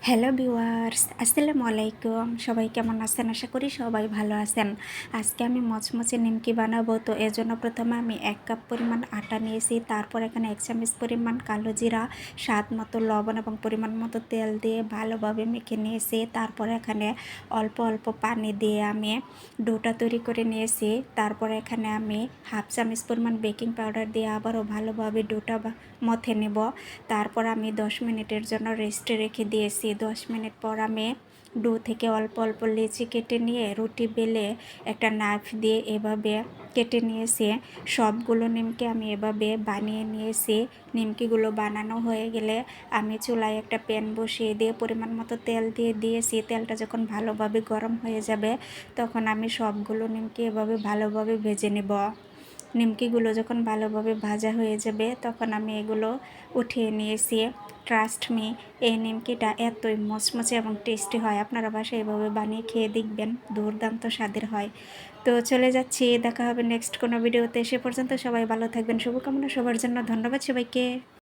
Hello viewers, আসসালামু আলাইকুম। সবাই কেমন আছেন? আশা করি সবাই ভালো আছেন। আজকে আমি মচমচে নিমকি বানাবো। তো এজন্য প্রথমে আমি ১ কাপ পরিমাণ আটা নিয়েছি। তারপর এখানে ১ চামচ পরিমাণ কালো জিরা, স্বাদ মতো লবণ এবং পরিমাণ মতো তেল দিয়ে ভালোভাবে মেখে নিয়েছি। তারপর এখানে অল্প অল্প পানি দিয়ে আমি ডোটা তৈরি করে নিয়েছি। তারপর এখানে আমি 1/2 চামচ পরিমাণ বেকিং পাউডার দিয়ে আবারও ভালোভাবে ডোটা মথে নেব। তারপর আমি 10 মিনিটের জন্য রেস্টে রেখে দিয়েছি। 10 মিনিট পর আমি ডো থেকে অল্প অল্প লেচি কেটে নিয়ে রুটি বেলে একটা নাইফ দিয়ে এভাবে কেটে নিয়েছি। সবগুলো নিমকি আমি এভাবে বানিয়ে নিয়েছি। নিমকিগুলো বানানো হয়ে গেলে আমি চুলায় একটা প্যান বসিয়ে দিয়ে পরিমাণ মতো তেল দিয়ে দিয়েছি। তেলটা যখন ভালোভাবে গরম হয়ে যাবে তখন আমি সবগুলো নিমকি এভাবে ভালোভাবে ভেজে নেব। নিমকিগুলো যখন ভালোভাবে ভাজা হয়ে যাবে তখন আমি এগুলো উঠিয়ে নিয়েছি। ট্রাস্ট মি, এই নিমকিটা এতই মচমচে এবং টেস্টি হয়, আপনারা বাসায় এভাবে বানিয়ে খেয়ে দেখবেন, দুর্দান্ত স্বাদের হয়। তো চলে যাচ্ছি, দেখা হবে নেক্সট কোনো ভিডিওতে। সে পর্যন্ত সবাই ভালো থাকবেন, শুভকামনা সবার জন্য। ধন্যবাদ সবাইকে।